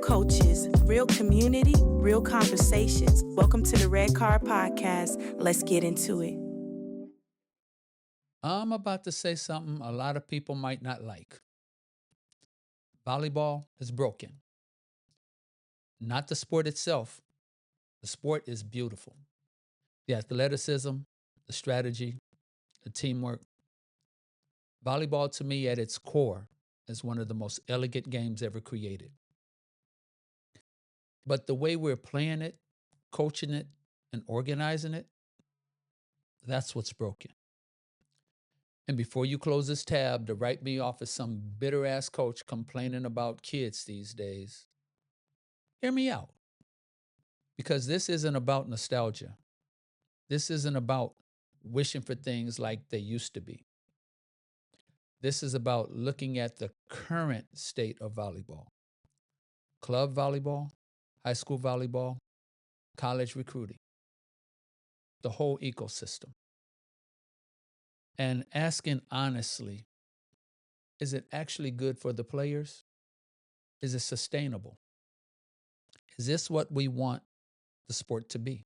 coaches, real community, real conversations. Welcome to the Red Car Podcast. Let's get into it. I'm about to say something a lot of people might not like. Volleyball is broken. Not the sport itself. The sport is beautiful. The athleticism, the strategy, the teamwork. Volleyball, to me, at its core, is one of the most elegant games ever created. But the way we're playing it, coaching it, and organizing it, that's what's broken. And before you close this tab to write me off as some bitter ass coach complaining about kids these days, hear me out. Because this isn't about nostalgia. This isn't about wishing for things like they used to be. This is about looking at the current state of volleyball. Club volleyball, high school volleyball, college recruiting, the whole ecosystem. And asking honestly, is it actually good for the players? Is it sustainable? Is this what we want the sport to be?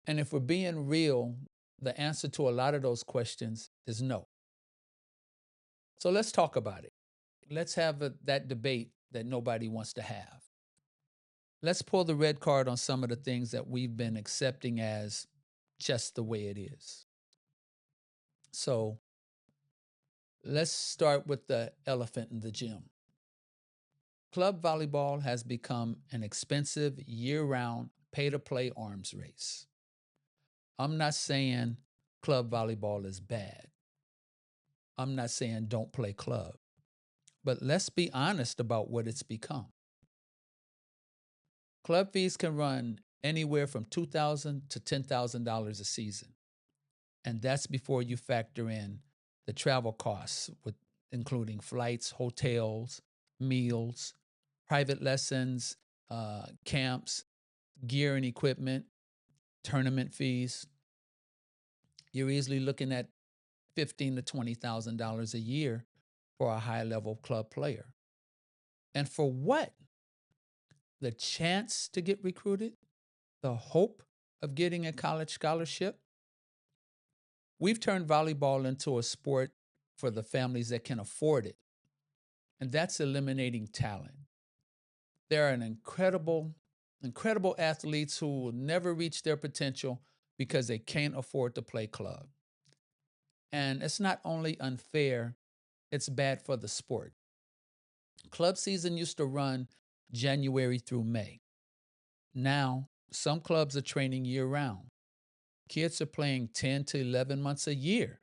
And if we're being real, the answer to a lot of those questions is no. So let's talk about it. Let's have that debate that nobody wants to have. Let's pull the red card on some of the things that we've been accepting as just the way it is. So let's start with the elephant in the gym. Club volleyball has become an expensive, year-round, pay-to-play arms race. I'm not saying club volleyball is bad. I'm not saying don't play club. But let's be honest about what it's become. Club fees can run anywhere from $2,000 to $10,000 a season. And that's before you factor in the travel costs, including flights, hotels, meals, private lessons, camps, gear and equipment, tournament fees. You're easily looking at $15,000 to $20,000 a year for a high-level club player. And for what? The chance to get recruited? The hope of getting a college scholarship? We've turned volleyball into a sport for the families that can afford it. And that's eliminating talent. There are incredible athletes who will never reach their potential because they can't afford to play club. And it's not only unfair, it's bad for the sport. Club season used to run January through May. Now, some clubs are training year-round. Kids are playing 10 to 11 months a year.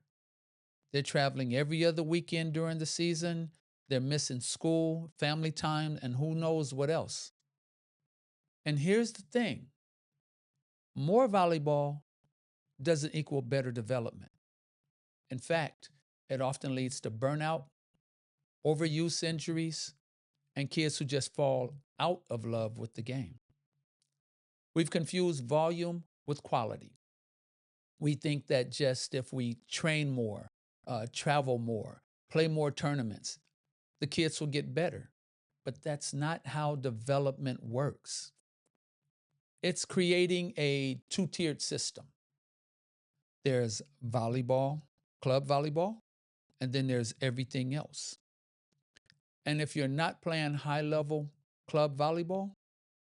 They're traveling every other weekend during the season. They're missing school, family time, and who knows what else. And here's the thing. More volleyball doesn't equal better development. In fact, it often leads to burnout, overuse injuries, and kids who just fall out of love with the game. We've confused volume with quality. We think that just if we train more, travel more, play more tournaments, the kids will get better. But that's not how development works. It's creating a two-tiered system. There's volleyball, club volleyball, and then there's everything else. And if you're not playing high-level club volleyball,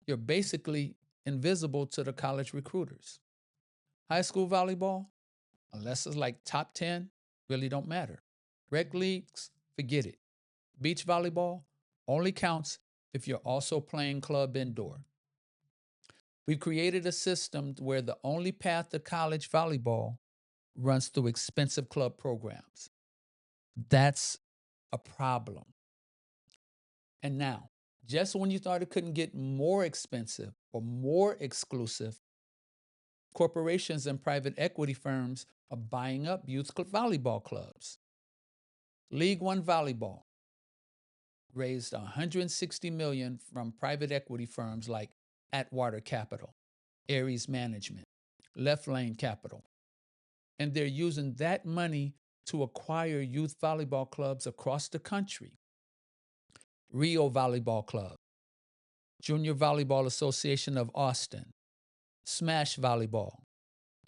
you're basically invisible to the college recruiters. High school volleyball, unless it's like top 10, really don't matter. Rec leagues, forget it. Beach volleyball only counts if you're also playing club indoor. We've created a system where the only path to college volleyball runs through expensive club programs. That's a problem. And now, just when you thought it couldn't get more expensive or more exclusive, corporations and private equity firms are buying up youth volleyball clubs. League One Volleyball raised $160 million from private equity firms like Atwater Capital, Ares Management, Left Lane Capital. And they're using that money to acquire youth volleyball clubs across the country. Rio Volleyball Club, Junior Volleyball Association of Austin, Smash Volleyball,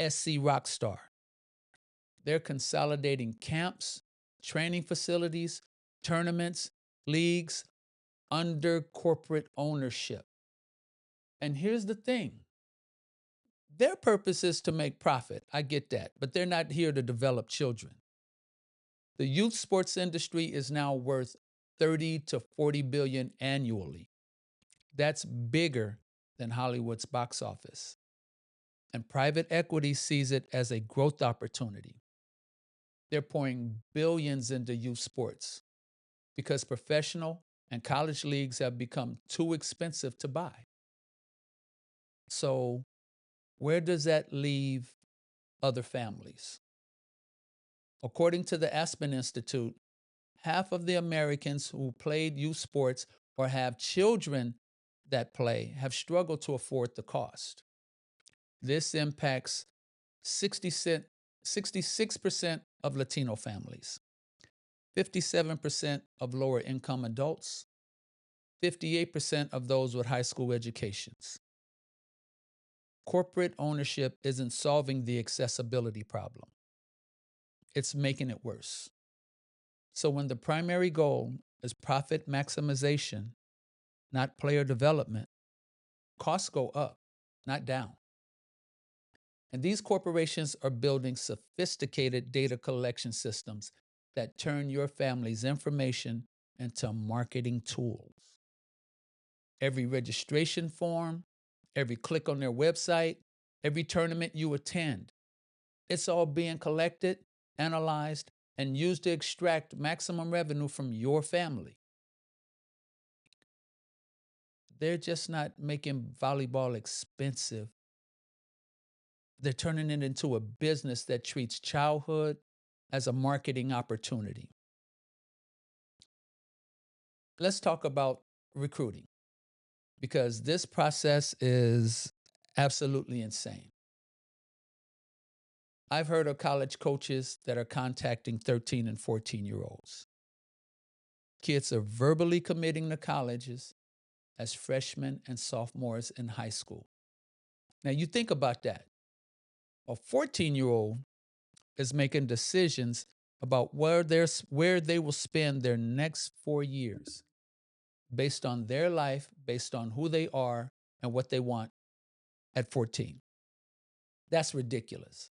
SC Rockstar. They're consolidating camps, training facilities, tournaments, leagues under corporate ownership. And here's the thing, their purpose is to make profit. I get that, but they're not here to develop children. The youth sports industry is now worth 30 to 40 billion annually. That's bigger than Hollywood's box office. And private equity sees it as a growth opportunity. They're pouring billions into youth sports because professional and college leagues have become too expensive to buy. So, where does that leave other families? According to the Aspen Institute, half of the Americans who played youth sports or have children that play have struggled to afford the cost. This impacts 66% of Latino families, 57% of lower income adults, 58% of those with high school educations. Corporate ownership isn't solving the accessibility problem. It's making it worse. So when the primary goal is profit maximization, not player development, costs go up, not down. And these corporations are building sophisticated data collection systems that turn your family's information into marketing tools. Every registration form, every click on their website, every tournament you attend, it's all being collected, analyzed, and used to extract maximum revenue from your family. They're just not making volleyball expensive. They're turning it into a business that treats childhood as a marketing opportunity. Let's talk about recruiting, because this process is absolutely insane. I've heard of college coaches that are contacting 13 and 14-year-olds. Kids are verbally committing to colleges as freshmen and sophomores in high school. Now, you think about that. A 14-year-old is making decisions about where they will spend their next 4 years based on their life, based on who they are and what they want at 14. That's ridiculous.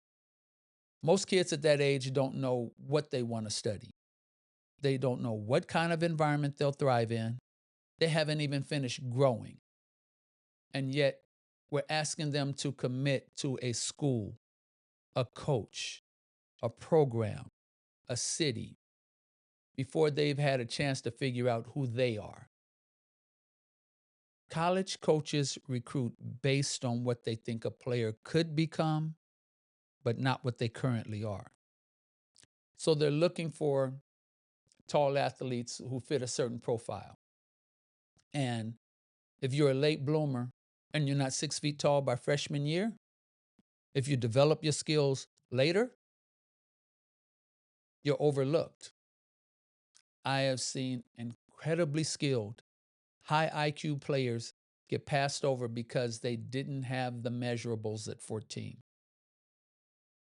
Most kids at that age don't know what they want to study. They don't know what kind of environment they'll thrive in. They haven't even finished growing. And yet, we're asking them to commit to a school, a coach, a program, a city, before they've had a chance to figure out who they are. College coaches recruit based on what they think a player could become, but not what they currently are. So they're looking for tall athletes who fit a certain profile. And if you're a late bloomer and you're not 6 feet tall by freshman year, if you develop your skills later, you're overlooked. I have seen incredibly skilled, high IQ players get passed over because they didn't have the measurables at 14.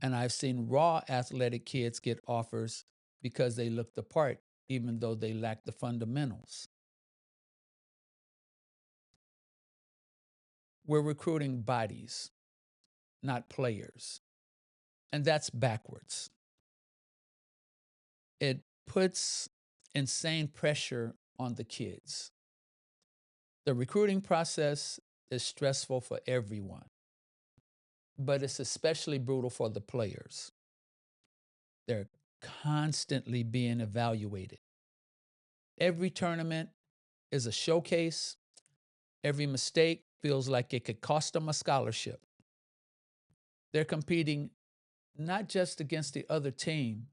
And I've seen raw athletic kids get offers because they looked the part, even though they lacked the fundamentals. We're recruiting bodies, not players. And that's backwards. It puts insane pressure on the kids. The recruiting process is stressful for everyone, but it's especially brutal for the players. They're constantly being evaluated. Every tournament is a showcase. Every mistake feels like it could cost them a scholarship. They're competing not just against the other team,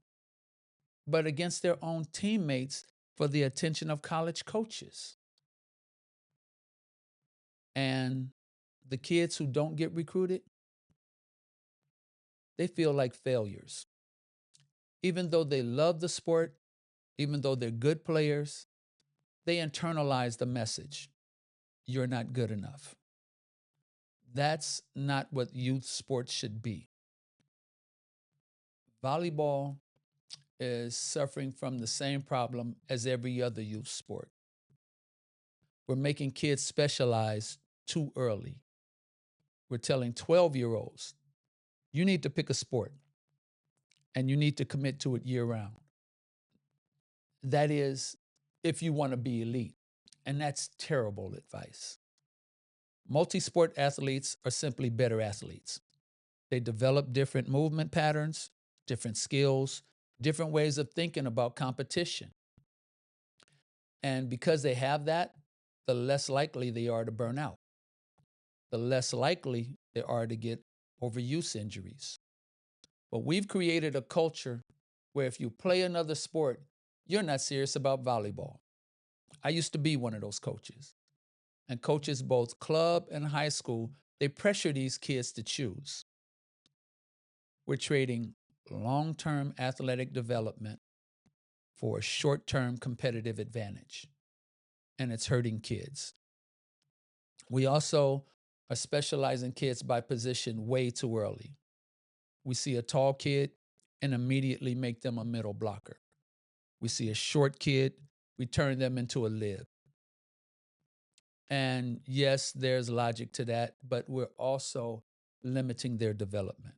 but against their own teammates for the attention of college coaches. And the kids who don't get recruited, they feel like failures. Even though they love the sport, even though they're good players, they internalize the message. you're not good enough. That's not what youth sports should be. Volleyball is suffering from the same problem as every other youth sport. We're making kids specialize too early. We're telling 12-year-olds, you need to pick a sport and you need to commit to it year-round. That is, if you want to be elite. And that's terrible advice. Multi-sport athletes are simply better athletes. They develop different movement patterns, different skills, different ways of thinking about competition. And because they have that, the less likely they are to burn out. The less likely they are to get overuse injuries. But we've created a culture where if you play another sport, you're not serious about volleyball. I used to be one of those coaches. And coaches both club and high school, they pressure these kids to choose. We're trading long-term athletic development for a short-term competitive advantage. And it's hurting kids. We also are specializing kids by position way too early. We see a tall kid and immediately make them a middle blocker. We see a short kid, we turn them into a lib. And yes, there's logic to that, but we're also limiting their development.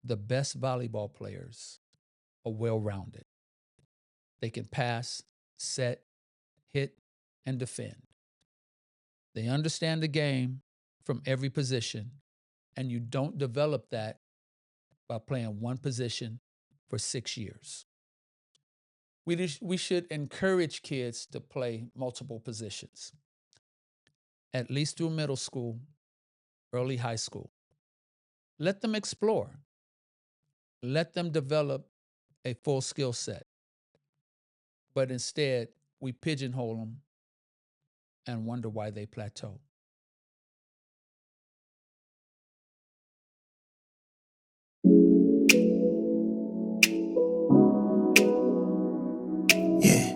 The best volleyball players are well-rounded. They can pass, set, hit, and defend. They understand the game from every position, and you don't develop that by playing one position for 6 years. We should encourage kids to play multiple positions, at least through middle school, early high school. Let them explore. Let them develop a full skill set. But instead, we pigeonhole them and wonder why they plateau. Yeah,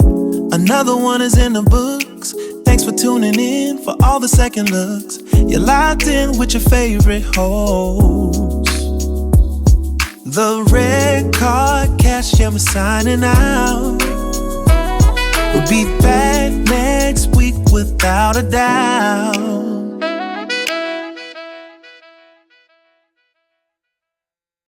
another one is in the books. Thanks for tuning in for all the second looks. You're locked in with your favorite host. The Red Card Cast, yeah, we're signing out. We'll be back next week without a doubt.